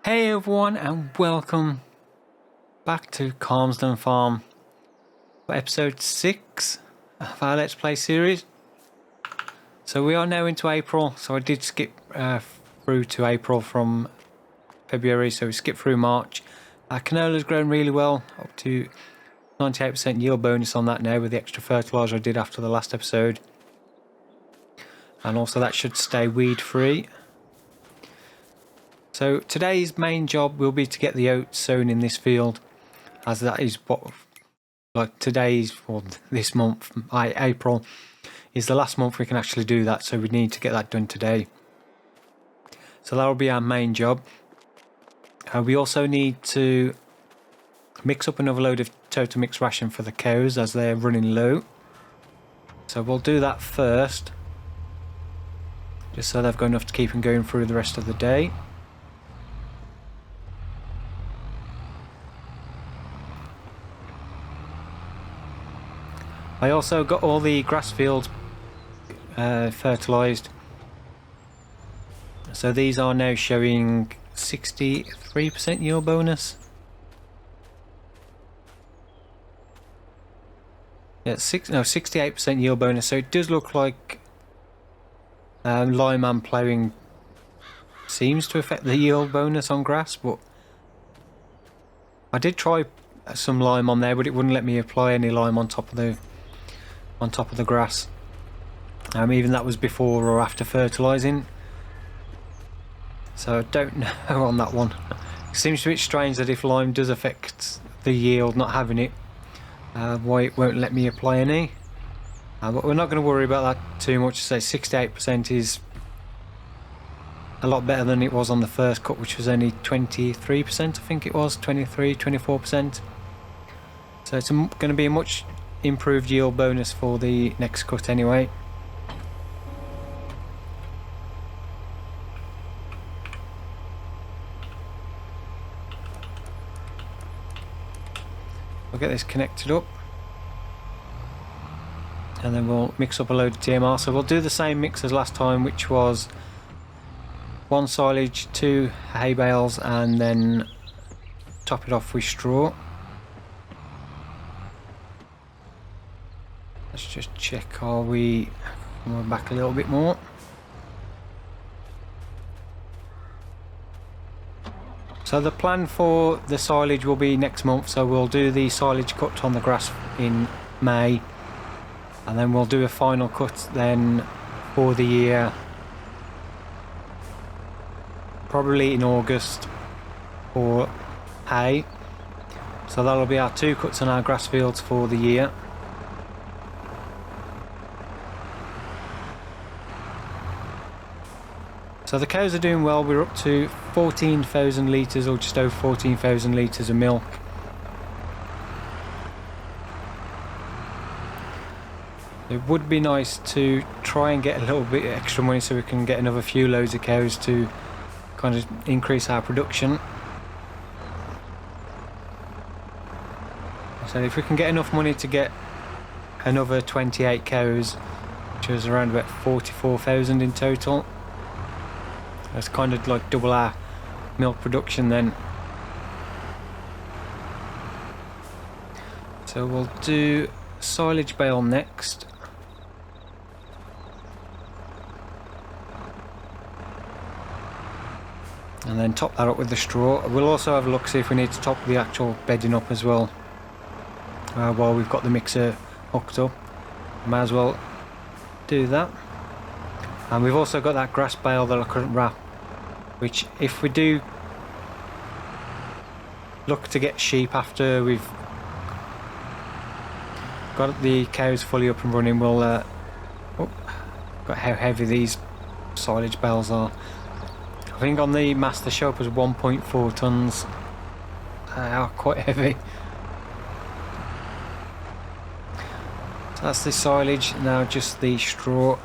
Hey everyone, and welcome back to Calmsden Farm for episode 6 of our Let's Play series. So we are now into April, so I did skip through to April from February, so we skipped through March. Our canola's grown really well, up to 98% yield bonus on that now with the extra fertilizer I did after the last episode. And also that should stay weed free. So today's main job will be to get the oats sown in this field, as that is what, like today's, or this month, April, is the last month we can actually do that, so we need to get that done today. So that will be our main job. We also need to mix up another load of total mix ration for the cows as they're running low. So we'll do that first, just so they've got enough to keep them going through the rest of the day. I also got all the grass fields fertilised. So these are now showing 63% yield bonus. Yeah, 68% yield bonus. So it does look like lime and ploughing seems to affect the yield bonus on grass, but I did try some lime on there, but it wouldn't let me apply any lime on top of the grass. Even that was before or after fertilizing. So I don't know on that one. It seems a bit strange that if lime does affect the yield, not having it, why it won't let me apply any. But we're not going to worry about that too much. Say 68% is a lot better than it was on the first cut, which was only 23%, I think it was, 24%. So it's going to be a much improved yield bonus for the next cut anyway. We'll get this connected up and then we'll mix up a load of TMR. So we'll do the same mix as last time, which was 1 silage, 2 hay bales, and then top it off with straw. Let's just check, are we coming back a little bit more? So the plan for the silage will be next month, so we'll do the silage cut on the grass in May, and then we'll do a final cut then for the year, probably in August for hay. So that'll be our 2 cuts on our grass fields for the year. So the cows are doing well. We're up to 14,000 litres, or just over 14,000 litres of milk. It would be nice to try and get a little bit extra money so we can get another few loads of cows to kind of increase our production. So if we can get enough money to get another 28 cows, which is around about 44,000 in total, that's kind of like double our milk production then. So we'll do silage bale next. And then top that up with the straw. We'll also have a look, see if we need to top the actual bedding up as well. While we've got the mixer hooked up, might as well do that. And we've also got that grass bale that I couldn't wrap, which if we do look to get sheep after we've got the cows fully up and running, we'll got how heavy these silage bales are. I think on the master show up as 1.4 tons. They are quite heavy. So that's the silage, now just the straw.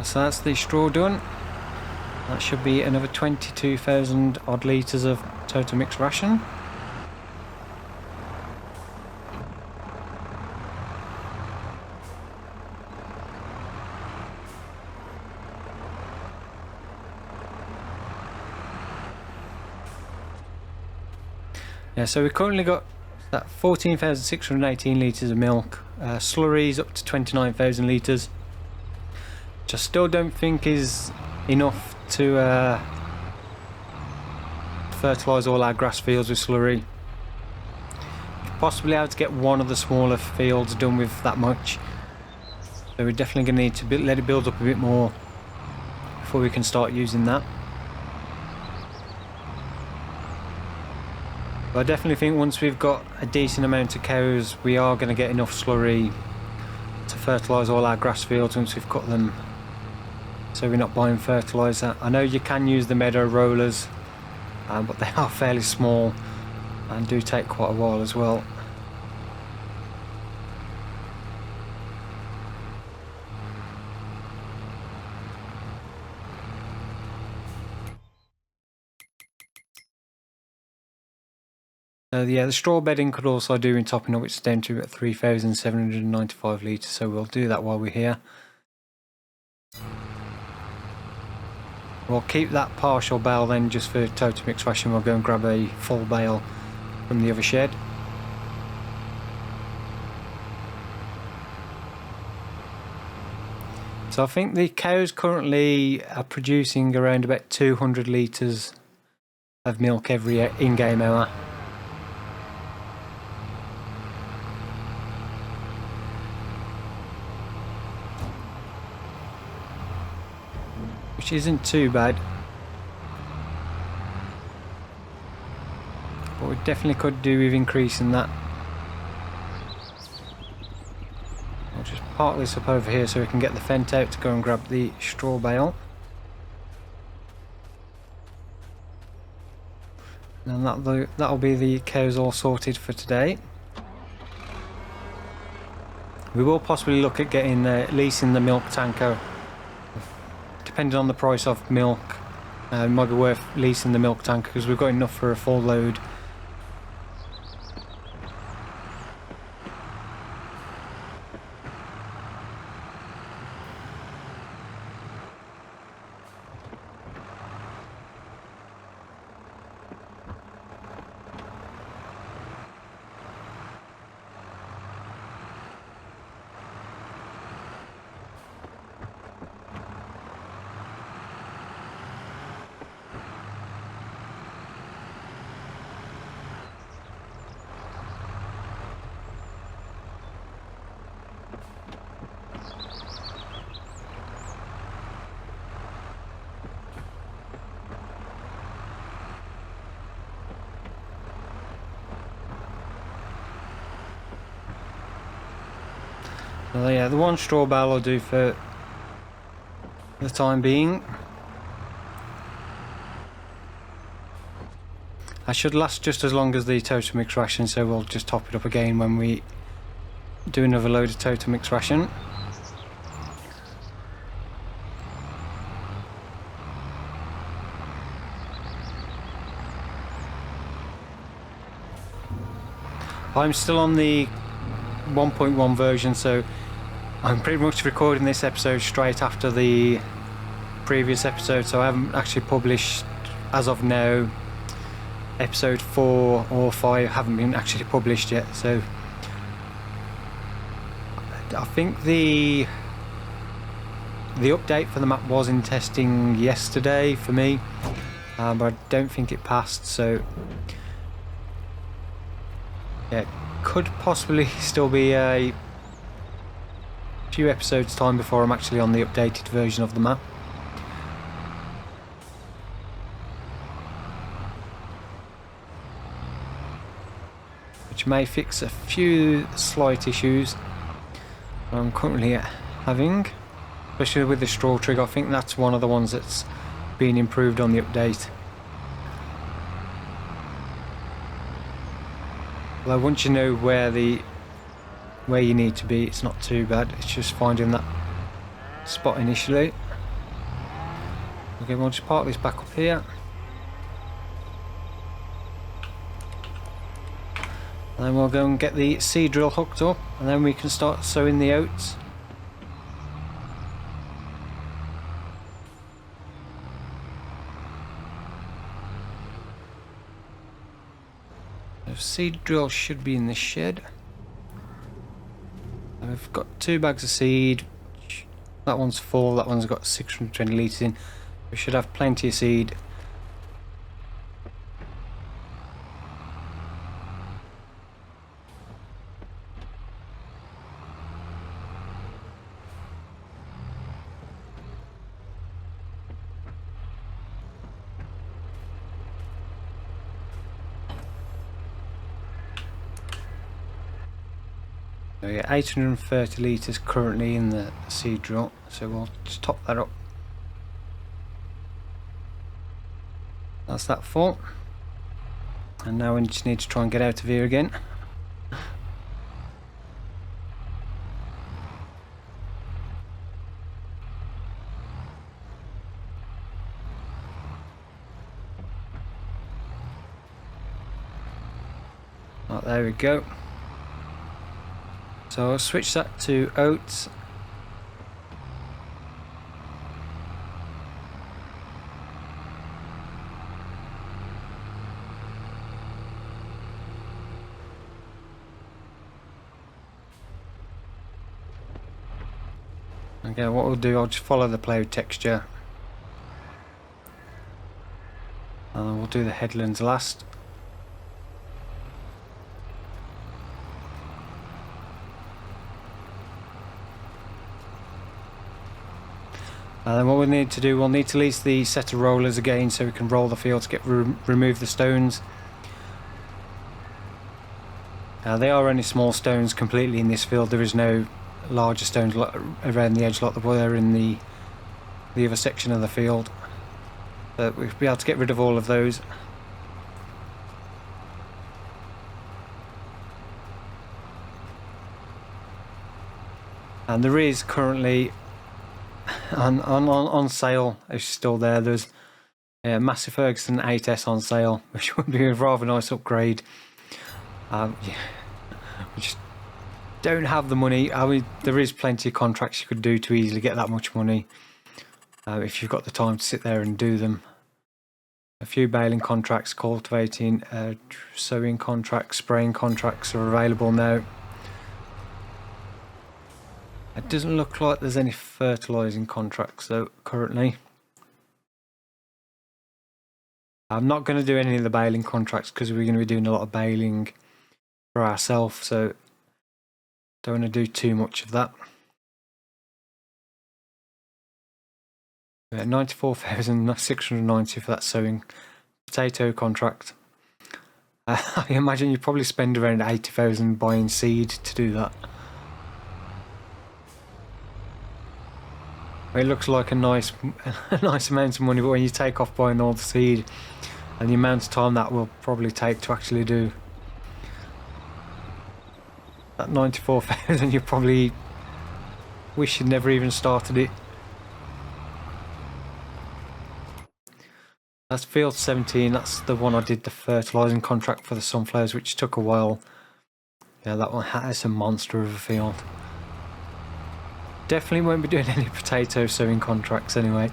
So that's the straw done. That should be another 22,000 odd litres of total mixed ration. Yeah, so we've currently got that 14,618 litres of milk. Slurries up to 29,000 litres. Which I still don't think is enough to fertilise all our grass fields with slurry. Possibly able to get one of the smaller fields done with that much. So we're definitely going to need to let it build up a bit more before we can start using that. But I definitely think once we've got a decent amount of cows, we are going to get enough slurry to fertilise all our grass fields once we've cut them. So we're not buying fertiliser. I know you can use the meadow rollers, but they are fairly small and do take quite a while as well. So yeah, the straw bedding could also do in topping up. It's down to at 3,795 litres, so we'll do that while we're here. We'll keep that partial bale then just for total mixed ration. We'll go and grab a full bale from the other shed. So I think the cows currently are producing around about 200 litres of milk every in-game hour. Which isn't too bad, but we definitely could do with increasing that. I'll just park this up over here so we can get the fent out to go and grab the straw bale. And that'll be the cows all sorted for today. We will possibly look at getting leasing the milk tanker. Depending on the price of milk, it might be worth leasing the milk tanker because we've got enough for a full load. So yeah, the one straw bale will do for the time being. That should last just as long as the total mixed ration, so we'll just top it up again when we do another load of total mixed ration. I'm still on the 1.1 version, so I'm pretty much recording this episode straight after the previous episode, so I haven't actually published, as of now, episode 4 or 5 haven't been actually published yet. So I think the update for the map was in testing yesterday for me, but I don't think it passed, so yeah, it could possibly still be a few episodes time before I'm actually on the updated version of the map. Which may fix a few slight issues I'm currently having, especially with the straw trigger. I think that's one of the ones that's been improved on the update. Although once you know where you need to be, it's not too bad. It's just finding that spot initially. Okay, we'll just park this back up here. And then we'll go and get the seed drill hooked up, and then we can start sowing the oats. The seed drill should be in the shed. We've got 2 bags of seed. That one's full, that one's got 620 litres in. We should have plenty of seed. So yeah, 830 litres currently in the seed drill, so we'll just top that up. That's that full. And now we just need to try and get out of here again. Right, there we go. So I'll switch that to oats. Okay, what we'll do, I'll just follow the plough texture. And then we'll do the headlands last. And then what we need to do, we'll need to lease the set of rollers again so we can roll the field to remove the stones. They are only small stones completely in this field. There is no larger stones around the edge like there were in the other section of the field. But we'll be able to get rid of all of those. And there is currently on sale, it's still there. There's a Massey Ferguson 8S on sale, which would be a rather nice upgrade. Yeah, we just don't have the money. I mean, there is plenty of contracts you could do to easily get that much money if you've got the time to sit there and do them. A few baling contracts, cultivating, sowing contracts, spraying contracts are available now. It doesn't look like there's any fertilizing contracts though currently. I'm not going to do any of the baling contracts because we're going to be doing a lot of baling for ourselves, so don't want to do too much of that. 94,690 for that sowing potato contract. I imagine you probably spend around 80,000 buying seed to do that. It looks like a nice amount of money, but when you take off buying all the seed and the amount of time that will probably take to actually do that 94,000, you probably wish you'd never even started it. That's field 17, that's the one I did the fertilizing contract for the sunflowers, which took a while. Yeah, that one has a monster of a field. Definitely won't be doing any potato sowing contracts anyway.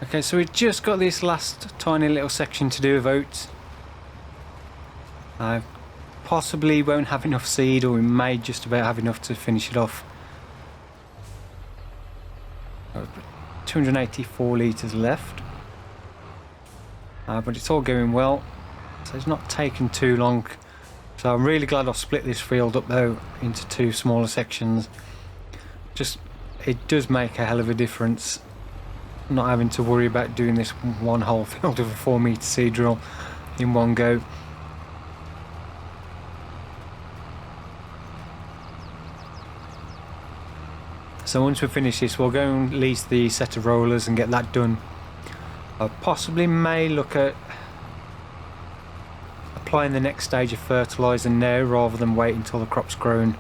Okay, so we've just got this last tiny little section to do of oats. I possibly won't have enough seed, or we may just about have enough to finish it off. 284 litres left. But it's all going well, so it's not taken too long. So I'm really glad I've split this field up though into 2 smaller sections. It does make a hell of a difference not having to worry about doing this one whole field of a 4 metre seed drill in one go. So once we finish this, we'll go and lease the set of rollers and get that done. I possibly may look at applying the next stage of fertilizer now rather than wait until the crop's grown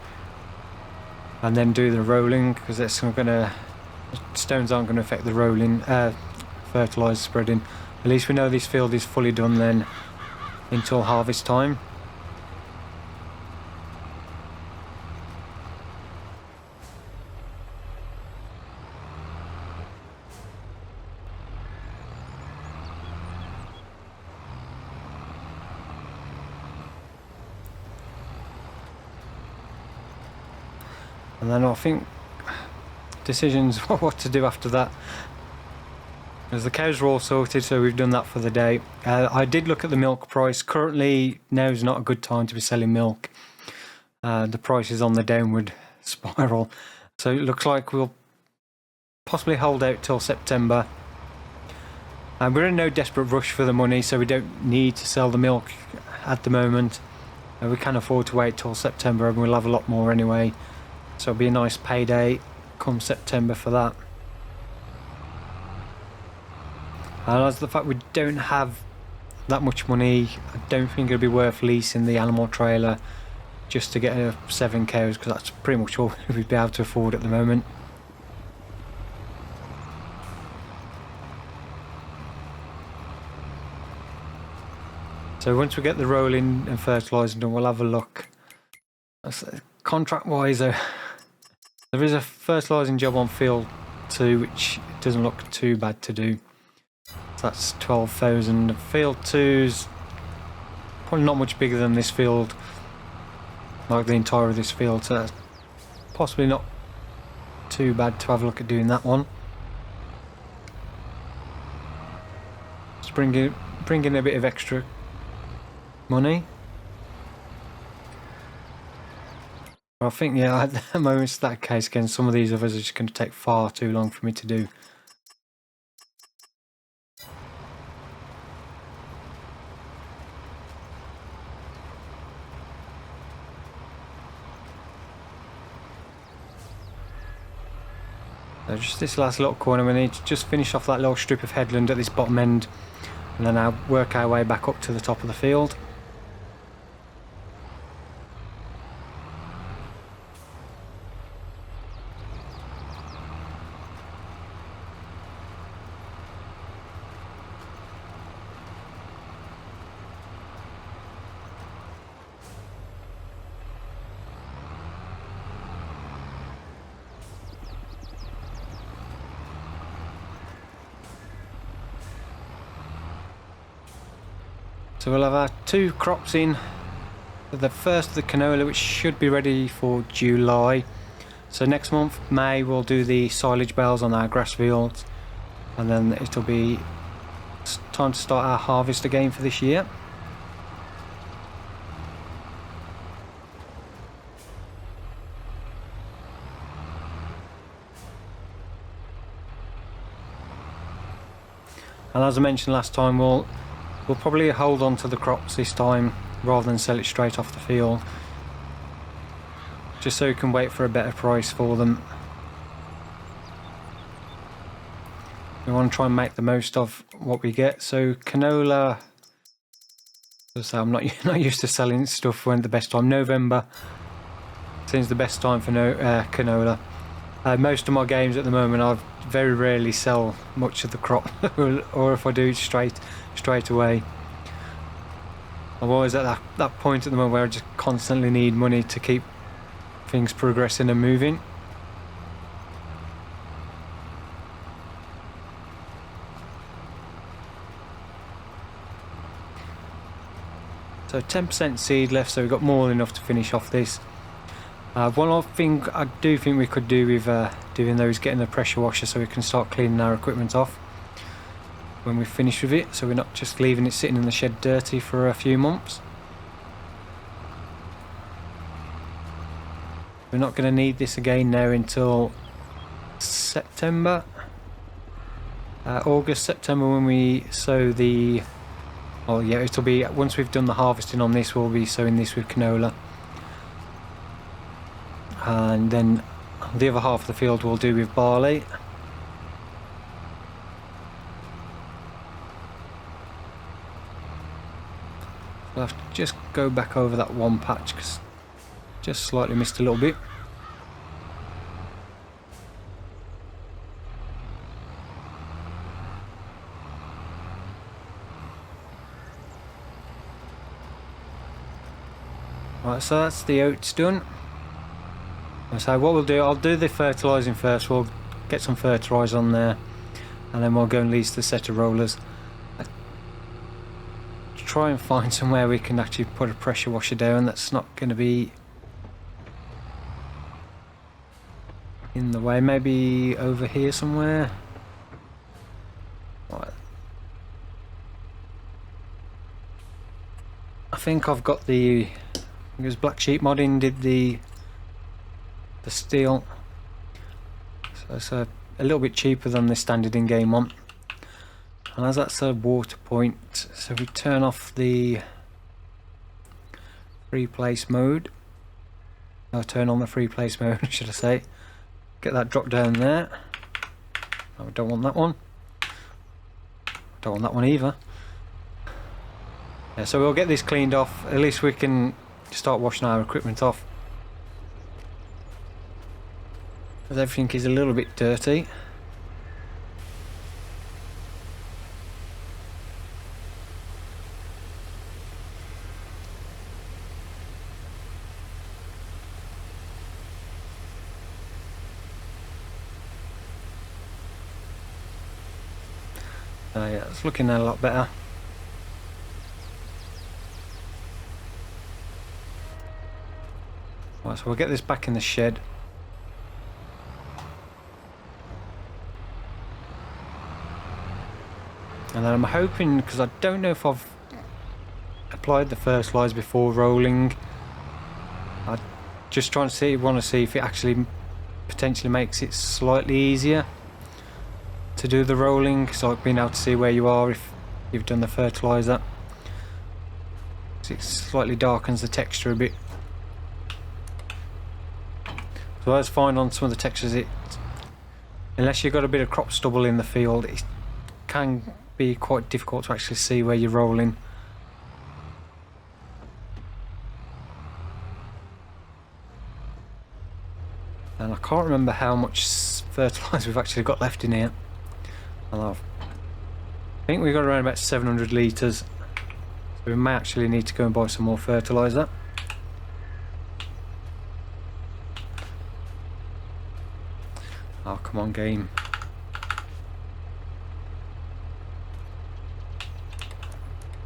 and then do the rolling, because it's not gonna, stones aren't going to affect the rolling fertilizer spreading. At least we know this field is fully done then until harvest time. And then I think decisions what to do after that, as the cows are all sorted, so we've done that for the day. I did look at the milk price. Currently now is not a good time to be selling milk. The price is on the downward spiral, so it looks like we'll possibly hold out till September. And we're in no desperate rush for the money, so we don't need to sell the milk at the moment. We can afford to wait till September, and we'll have a lot more anyway. So it'll be a nice payday come September for that. And as the fact we don't have that much money, I don't think it'll be worth leasing the animal trailer just to get 7 cows, because that's pretty much all we'd be able to afford at the moment. So once we get the rolling and fertilising done, we'll have a look. Contract wise, there is a fertilising job on field 2 which doesn't look too bad to do. So that's 12,000. Field 2's probably not much bigger than this field, like the entire of this field, so that's possibly not too bad to have a look at doing that one. Just bring in a bit of extra money. I think, yeah, at the moment it's that case again. Some of these others are just going to take far too long for me to do. So just this last little corner, we need to just finish off that little strip of headland at this bottom end, and then I'll work our way back up to the top of the field. So we'll have our 2 crops in. The first, the canola, which should be ready for July. So next month, May, we'll do the silage bales on our grass fields, and then it'll be time to start our harvest again for this year. And as I mentioned last time, we'll probably hold on to the crops this time rather than sell it straight off the field, just so we can wait for a better price for them. We want to try and make the most of what we get. So canola, as I say, I'm not used to selling stuff when the best time. November seems the best time for canola. Most of my games at the moment, I very rarely sell much of the crop, or if I do, straight away. I'm always at that point at the moment where I just constantly need money to keep things progressing and moving. So 10% seed left, so we've got more than enough to finish off this. One other thing I do think we could do with doing those, getting the pressure washer, so we can start cleaning our equipment off when we finish with it, so we're not just leaving it sitting in the shed dirty for a few months. We're not going to need this again now until September, August, September, when we sow the, oh yeah, it'll be once we've done the harvesting on this, we'll be sowing this with canola. And then the other half of the field we'll do with barley. I'll have to just go back over that one patch because just slightly missed a little bit. Right, so that's the oats done. So what we'll do, I'll do the fertilising first. We'll get some fertiliser on there, and then we'll go and lease the set of rollers. Try and find somewhere we can actually put a pressure washer down that's not going to be in the way. Maybe over here somewhere. Right. I think I've got the, because Black Sheep Modding did the steel, so it's a little bit cheaper than the standard in-game one. And as that's a water point, so we turn off the free place mode. No, turn on the free place mode, should I say. Get that drop down there. No, we don't want that one. Don't want that one either. Yeah, so we'll get this cleaned off. At least we can start washing our equipment off, because everything is a little bit dirty. Yeah, it's looking a lot better. Right, so we'll get this back in the shed. And then I'm hoping, because I don't know if I've applied the fertilizer before rolling, I'm just trying to want to see if it actually potentially makes it slightly easier to do the rolling, so I've been able to see where you are if you've done the fertilizer. So it slightly darkens the texture a bit. So I was fine on some of the textures. Unless you've got a bit of crop stubble in the field, it can be quite difficult to actually see where you're rolling. And I can't remember how much fertilizer we've actually got left in here. I think we've got around about 700 litres, so we may actually need to go and buy some more fertiliser. Oh, come on, game.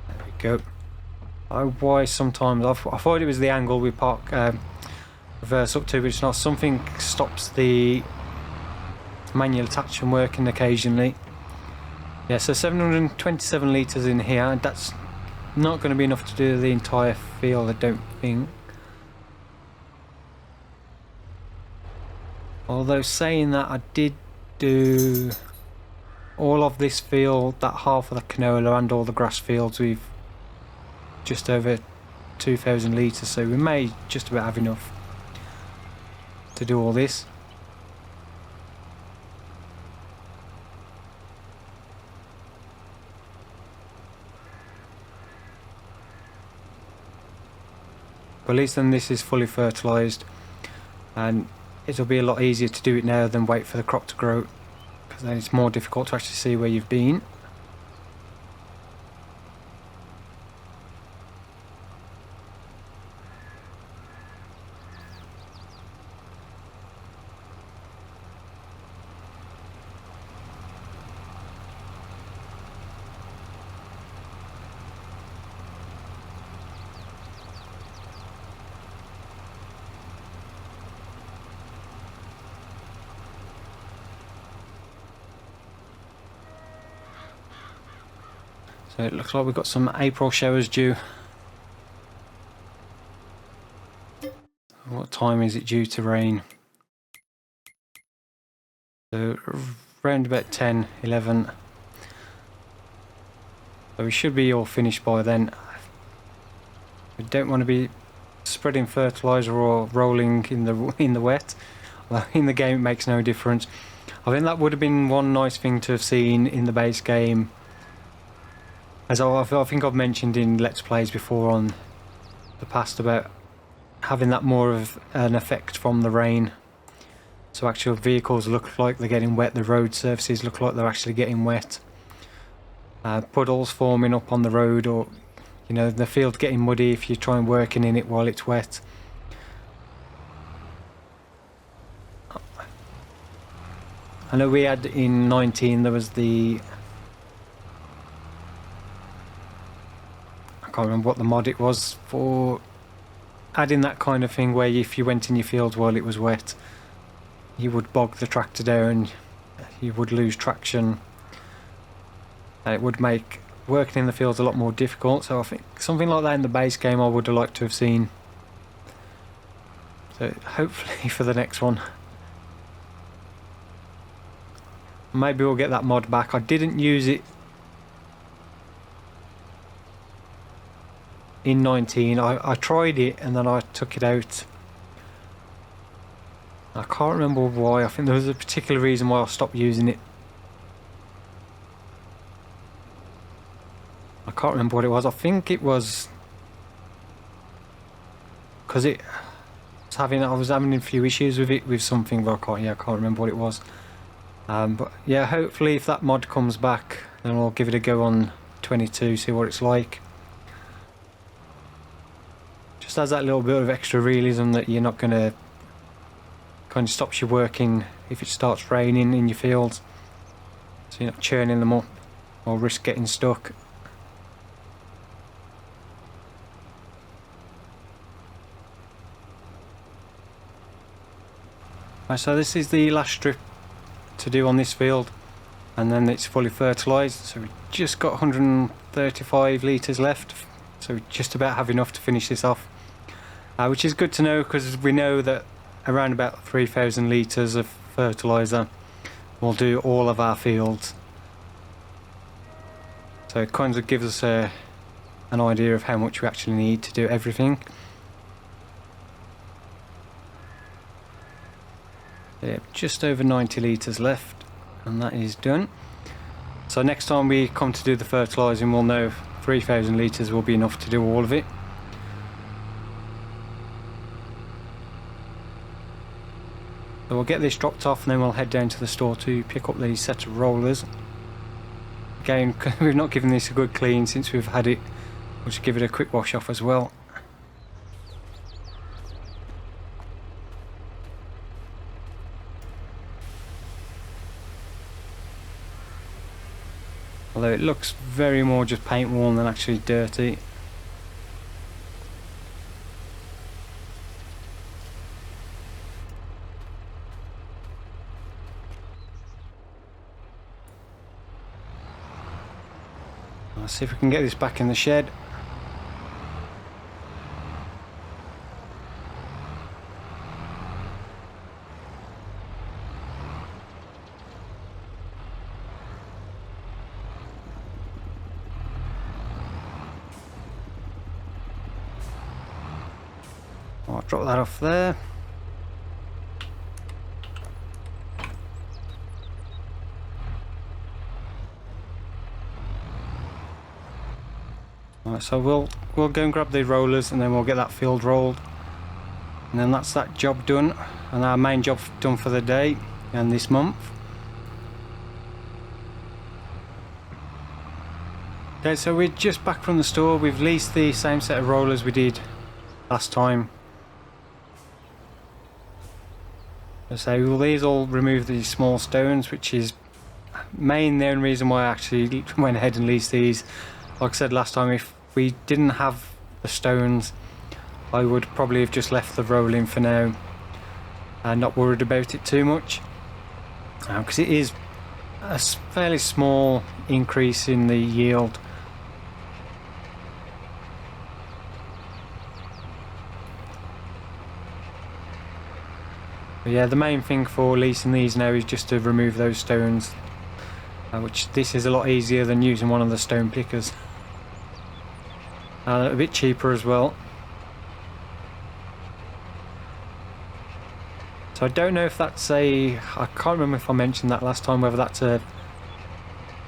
There we go. Why sometimes I thought it was the angle we park reverse up to, but it's not. Something stops the manual attach from working occasionally. Yeah, so 727 litres in here, and that's not going to be enough to do the entire field, I don't think. Although saying that, I did do all of this field, that half of the canola and all the grass fields with just over 2,000 litres, so we may just about have enough to do all this. But at least then this is fully fertilised, and it'll be a lot easier to do it now than wait for the crop to grow, because then it's more difficult to actually see where you've been. So it looks like we've got some April showers due. What time is it due to rain? So around about 10, 11. So we should be all finished by then. We don't want to be spreading fertilizer or rolling in the wet. Well, in the game it makes no difference. I think that would have been one nice thing to have seen in the base game, As I think I've mentioned in Let's Plays before on the past about having that more of an effect from the rain. So actual vehicles look like they're getting wet, the road surfaces look like they're actually getting wet. Puddles forming up on the road, or you know, the field getting muddy if you try and working in it while it's wet. I know we had in 19 there was the, I can't remember what the mod it was for adding that kind of thing where if you went in your field while it was wet, you would bog the tractor down, you would lose traction, and it would make working in the fields a lot more difficult. So I think something like that in the base game I would have liked to have seen. So hopefully for the next one, maybe we'll get that mod back. I didn't use it in 19. I tried it and then I took it out. I can't remember why. I think there was a particular reason why I stopped using it. I can't remember what it was. I think it was because I was having a few issues with it, with something, but I can't remember what it was. But yeah, hopefully if that mod comes back, then I'll give it a go on 22, see what it's like. Just has that little bit of extra realism that you're not going to, kind of stops you working if it starts raining in your fields, so you're not churning them up or risk getting stuck. Right, so this is the last strip to do on this field, and then it's fully fertilised. So we've just got 135 litres left, so we just about have enough to finish this off, which is good to know, because we know that around about 3,000 litres of fertiliser will do all of our fields. So it kind of gives us an idea of how much we actually need to do everything. Yeah, just over 90 litres left, and that is done. So next time we come to do the fertilising, we'll know 3,000 litres will be enough to do all of it. So we'll get this dropped off, and then we'll head down to the store to pick up these set of rollers. Again, we've not given this a good clean since we've had it. We'll just give it a quick wash off as well. Although it looks very more just paint worn than actually dirty. Let's see if we can get this back in the shed. I'll drop that off there. Right, so we'll go and grab the rollers, and then we'll get that field rolled, and then that's that job done, and our main job done for the day and this month. Okay, so we're just back from the store. We've leased the same set of rollers we did last time. So these all remove the small stones, which is the only reason why I actually went ahead and leased these. Like I said last time, if we didn't have the stones, I would probably have just left the rolling for now and not worried about it too much, because it is a fairly small increase in the yield. But yeah, the main thing for leasing these now is just to remove those stones, which this is a lot easier than using one of the stone pickers. A bit cheaper as well. So I don't know if that's I can't remember if I mentioned that last time, whether that's a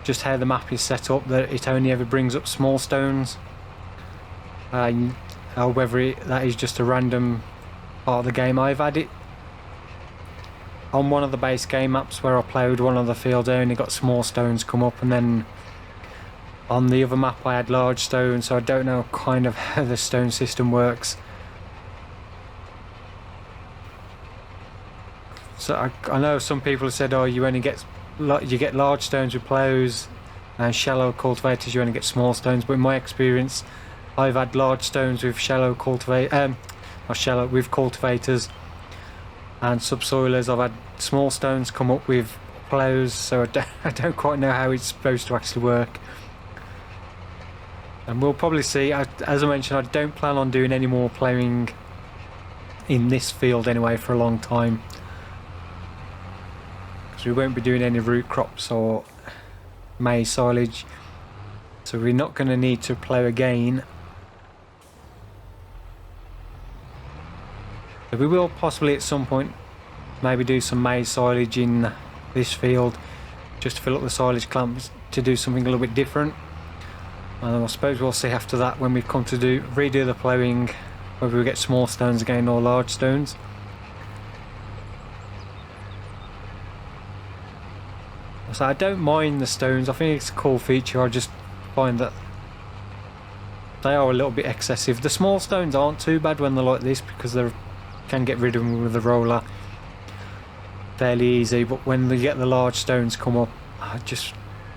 just how the map is set up, that it only ever brings up small stones, or whether that is just a random part of the game. I've had it on one of the base game maps where I played one of the fields, I only got small stones come up, and then on the other map I had large stones, so I don't know kind of how the stone system works. So I know some people have said, oh, you get large stones with plows, and shallow cultivators you only get small stones, but in my experience I've had large stones with with cultivators, and subsoilers I've had small stones come up with plows, so I don't quite know how it's supposed to actually work. And we'll probably see. As I mentioned, I don't plan on doing any more ploughing in this field anyway for a long time, because we won't be doing any root crops or maize silage, so we're not going to need to plough again. But we will possibly at some point maybe do some maize silage in this field, just to fill up the silage clamps, to do something a little bit different. And I suppose we'll see after that when we come to redo the ploughing, whether we get small stones again or large stones. So I don't mind the stones, I think it's a cool feature. I just find that they are a little bit excessive. The small stones aren't too bad when they're like this, because they can get rid of them with the roller fairly easy, but when they get the large stones come up,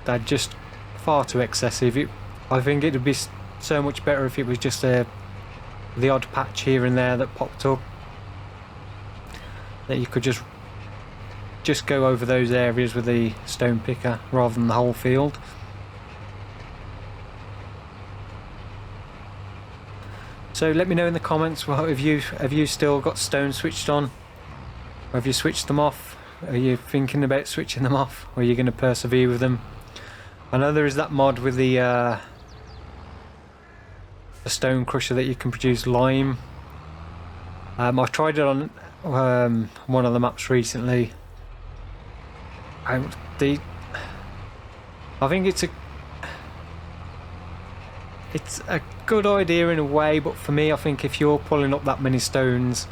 they're just far too excessive. I think it would be so much better if it was just the odd patch here and there that popped up, that you could just go over those areas with the stone picker rather than the whole field. So let me know in the comments, well, have you still got stones switched on? Or have you switched them off? Are you thinking about switching them off? Or are you going to persevere with them? I know there is that mod with the stone crusher that you can produce lime. I tried it on one of the maps recently. I think it's a good idea in a way, but for me, I think if you're pulling up that many stones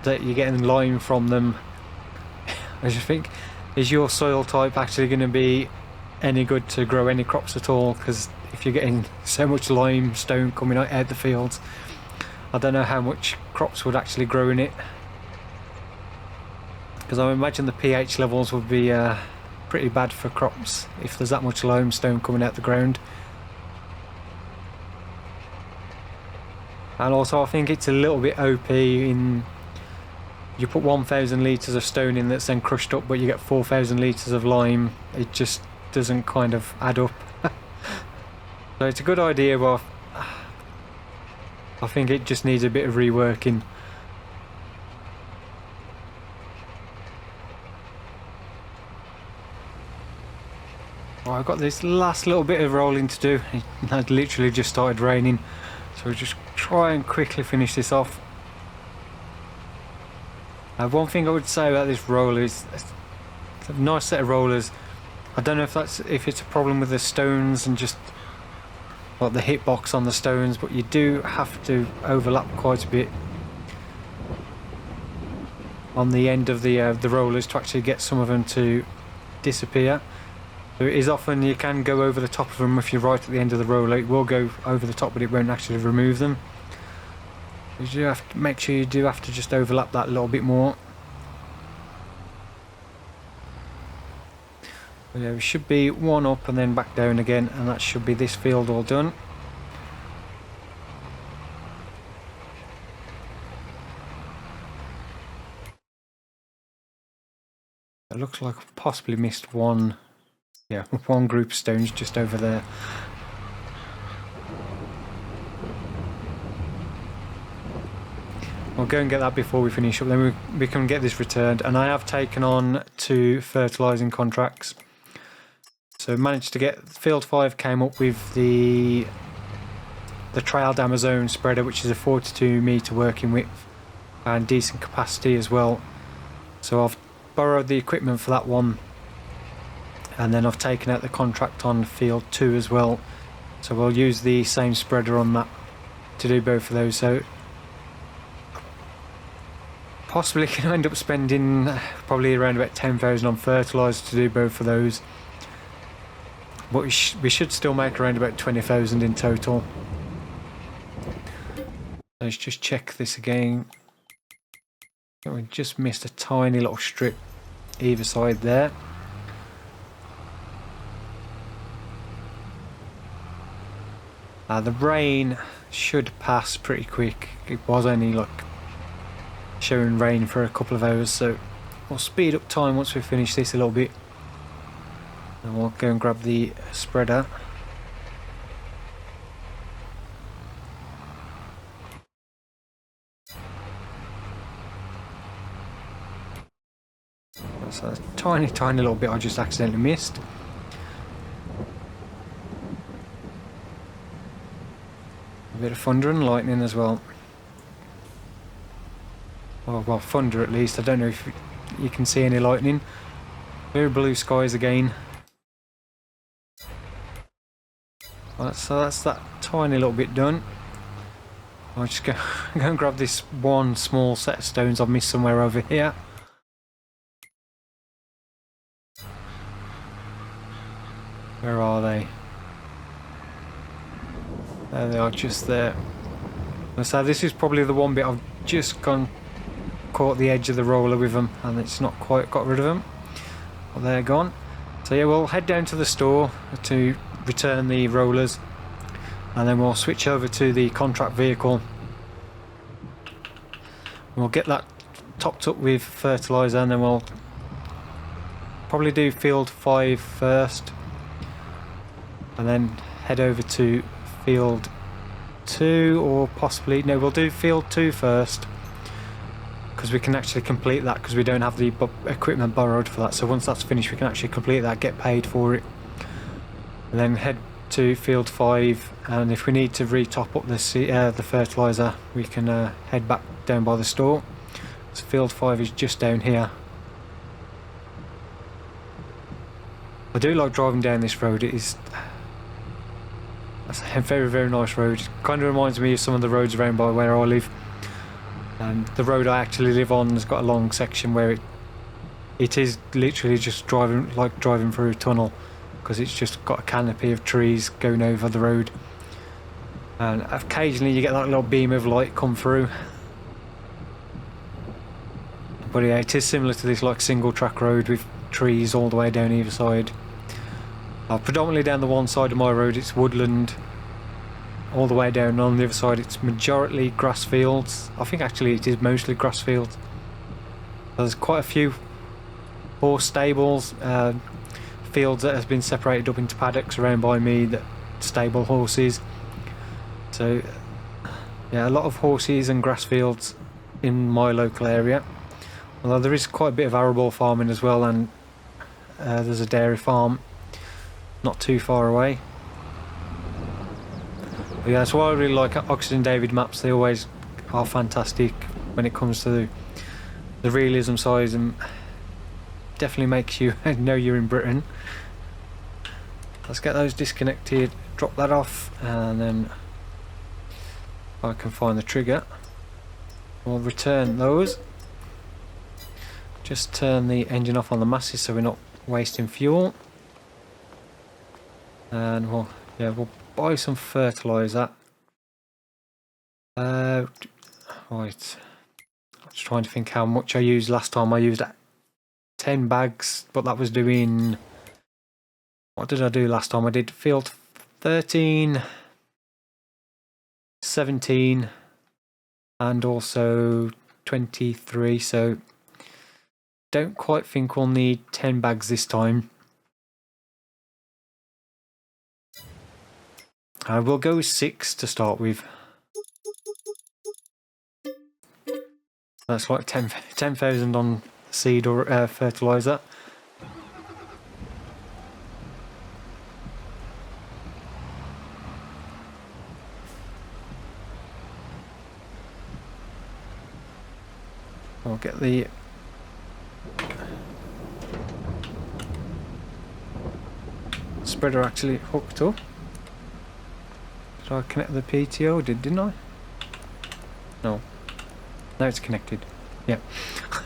that you're getting lime from them, I just think, is your soil type actually going to be any good to grow any crops at all? Because if you're getting so much limestone coming out the fields, I don't know how much crops would actually grow in it, because I imagine the pH levels would be pretty bad for crops if there's that much limestone coming out the ground. And also I think it's a little bit OP in, you put 1,000 litres of stone in that's then crushed up, but you get 4,000 litres of lime. It just doesn't kind of add up. So it's a good idea, but I think it just needs a bit of reworking. Well, I've got this last little bit of rolling to do. It had literally just started raining, so we'll just try and quickly finish this off. One thing I would say about this roller is it's a nice set of rollers. I don't know if it's a problem with the stones and just like the hitbox on the stones, but you do have to overlap quite a bit on the end of the rollers to actually get some of them to disappear. So it is often you can go over the top of them if you're right at the end of the roller. It will go over the top, but it won't actually remove them. You do have to make sure you do have to just overlap that a little bit more. But yeah, we should be one up and then back down again, and that should be this field all done. It looks like I've possibly missed one. Yeah, one group of stones just over there. We'll go and get that before we finish up, then we can get this returned. And I have taken on 2 fertilising contracts. So managed to get, field 5 came up with the Trail Amazon spreader, which is a 42 metre working width and decent capacity as well. So I've borrowed the equipment for that one and then I've taken out the contract on field 2 as well, so we'll use the same spreader on that to do both of those. So possibly can end up spending probably around about 10,000 on fertilizer to do both of those, but we should still make around about 20,000 in total. Let's just check this again. We just missed a tiny little strip either side there. The rain should pass pretty quick. It was only like showing rain for a couple of hours, so we'll speed up time once we finish this a little bit, and we'll go and grab the spreader. That's a tiny little bit I just accidentally missed. A bit of thunder and lightning as well. Well, thunder at least. I don't know if you can see any lightning. Very blue skies again. Right, so that's that tiny little bit done. I'll just go and grab this one small set of stones I've missed somewhere over here. Where are they? There they are, just there. So this is probably the one bit I've just caught the edge of the roller with them, and it's not quite got rid of them. Well, they're gone. So yeah, we'll head down to the store to return the rollers, and then we'll switch over to the contract vehicle. We'll get that topped up with fertilizer, and then we'll probably do field 5 first, and then head over to field 2, or possibly, no, we'll do field 2 first, because we can actually complete that, because we don't have the equipment borrowed for that. So once that's finished, we can actually complete that, get paid for it, and then head to field 5, and if we need to re-top up the fertilizer, we can head back down by the store. So field 5 is just down here. I do like driving down this road. It's a very nice road. It kind of reminds me of some of the roads around by where I live. The road I actually live on has got a long section where it is literally just driving through a tunnel, because it's just got a canopy of trees going over the road, and occasionally you get that little beam of light come through. But yeah, it is similar to this like single track road with trees all the way down either side. Predominantly down the one side of my road it's woodland all the way down, and on the other side it's majority grass fields. I think actually it is mostly grass fields. There's quite a few horse stables, fields that has been separated up into paddocks around by me that stable horses. So yeah, a lot of horses and grass fields in my local area, although there is quite a bit of arable farming as well, and there's a dairy farm not too far away. But yeah, that's why I really like Oxford David maps. They always are fantastic when it comes to the realism size, and definitely makes you know you're in Britain. Let's get those disconnected, drop that off, and then if I can find the trigger, we'll return those. Just turn the engine off on the masses so we're not wasting fuel. And we'll buy some fertilizer. Right, I was trying to think how much I used last time. I used 10 bags, but that was doing, what did I do last time? I did field 13, 17 and also 23, so don't quite think we'll need 10 bags this time. We'll go with 6 to start with. That's like 10,000 on seed or fertilizer. I'll get the spreader actually hooked up. Did I connect the PTO? Didn't I? No. Now it's connected. Yeah.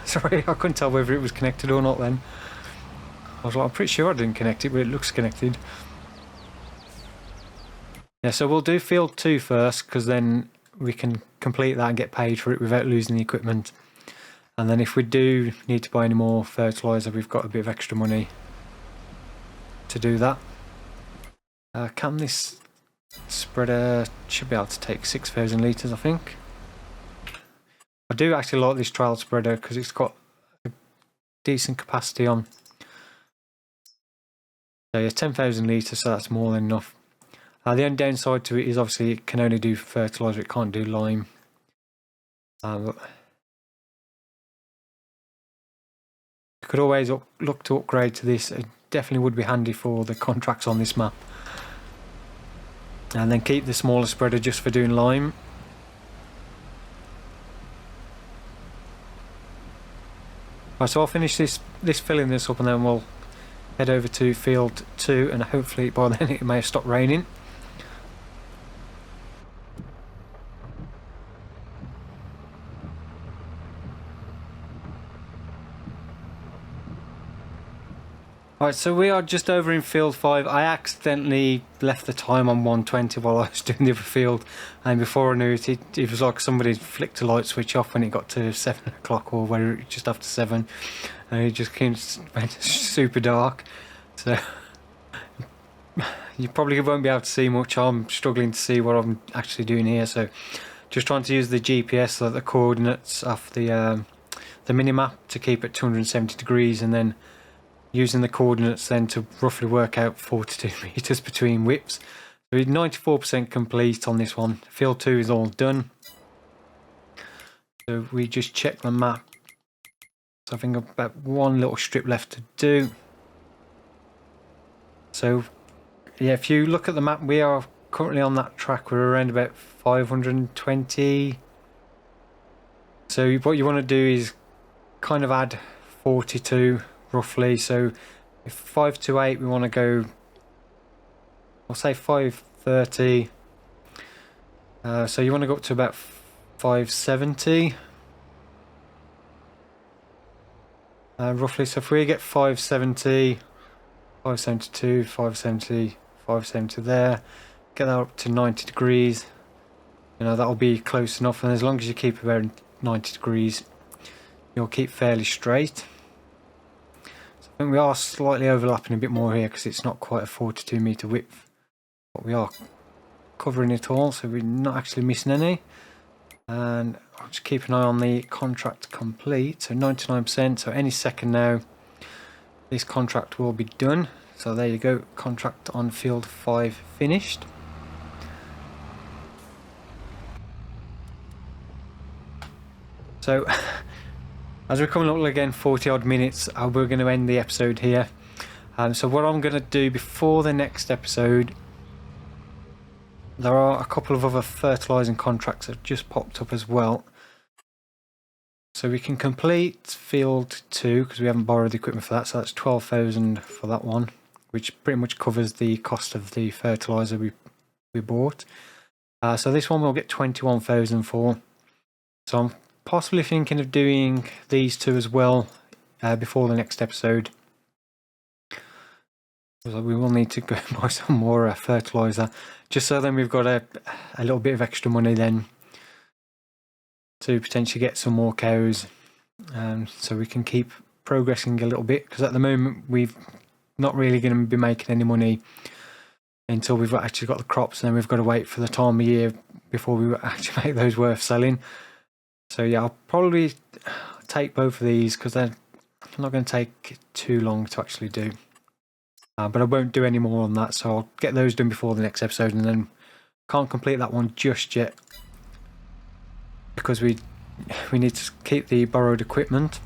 Sorry, I couldn't tell whether it was connected or not then. I was like, I'm pretty sure I didn't connect it, but it looks connected. Yeah, so we'll do field 2 first, because then we can complete that and get paid for it without losing the equipment. And then if we do need to buy any more fertilizer, we've got a bit of extra money to do that. Can this spreader should be able to take 6,000 litres, I think. I do actually like this trial spreader because it's got a decent capacity on. So yeah, 10,000 litres, so that's more than enough. The only downside to it is obviously it can only do fertiliser, it can't do lime. You could always look to upgrade to this. It definitely would be handy for the contracts on this map. And then keep the smaller spreader just for doing lime. Right, so I'll finish this filling this up and then we'll head over to field 2 and hopefully by then it may have stopped raining. Alright, so we are just over in field 5. I accidentally left the time on 1:20 while I was doing the other field, and before I knew it, it was like somebody flicked a light switch off when it got to 7 o'clock or whether it was just after 7, and it just went super dark. So you probably won't be able to see much. I'm struggling to see what I'm actually doing here, so just trying to use the GPS, so the coordinates off the mini-map to keep it 270 degrees, and then using the coordinates then to roughly work out 42 metres between whips. So we're 94% complete on this one. Field 2 is all done. So we just check the map. So I think I've about one little strip left to do. So yeah, if you look at the map, we are currently on that track. We're around about 520. So what you want to do is kind of add 42 roughly. So if 528, we want to go, I'll say 530. So you want to go up to about 570 roughly. So if we get 570, 572, 570, 570 there, get that up to 90 degrees, you know, that'll be close enough. And as long as you keep about 90 degrees, you'll keep fairly straight. So I think we are slightly overlapping a bit more here because it's not quite a 42 metre width, but we are covering it all, so we're not actually missing any. And I'll just keep an eye on the contract complete, so 99%, so any second now this contract will be done. So there you go, contract on field 5 finished. So as we're coming up again 40 odd minutes, we're going to end the episode here. So what I'm going to do before the next episode, there are a couple of other fertilizing contracts that have just popped up as well. So we can complete field 2 because we haven't borrowed the equipment for that, so that's 12,000 for that one, which pretty much covers the cost of the fertilizer we bought. So this one we'll get 21,000 for. So I'm possibly thinking of doing these two as well before the next episode. So we will need to go buy some more fertilizer, just so then we've got a little bit of extra money then to potentially get some more cows, so we can keep progressing a little bit, because at the moment we've not really going to be making any money until we've actually got the crops, and then we've got to wait for the time of year before we actually make those worth selling. So yeah, I'll probably take both of these because they're not going to take too long to actually do. But I won't do any more on that, so I'll get those done before the next episode, and then can't complete that one just yet because we need to keep the borrowed equipment.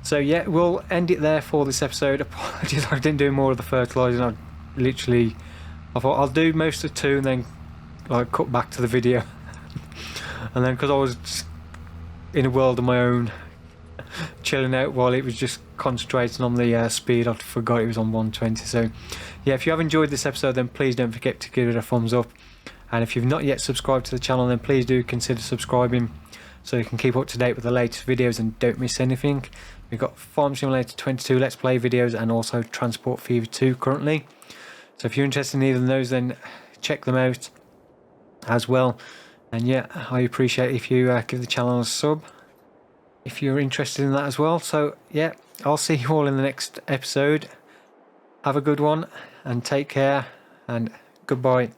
So yeah, we'll end it there for this episode. Apologies I didn't do more of the fertilising. I thought I'll do most of 2 and then like cut back to the video. And then because I was just in a world of my own chilling out while it was just concentrating on the speed. I forgot it was on 120. So yeah, if you have enjoyed this episode, then please don't forget to give it a thumbs up. And if you've not yet subscribed to the channel, then please do consider subscribing so you can keep up to date with the latest videos and don't miss anything. We've got Farm Simulator 22 Let's Play videos and also Transport Fever 2 currently. So if you're interested in either of those, then check them out as well. And yeah, I appreciate if you give the channel a sub if you're interested in that as well. So yeah, I'll see you all in the next episode. Have a good one and take care and goodbye.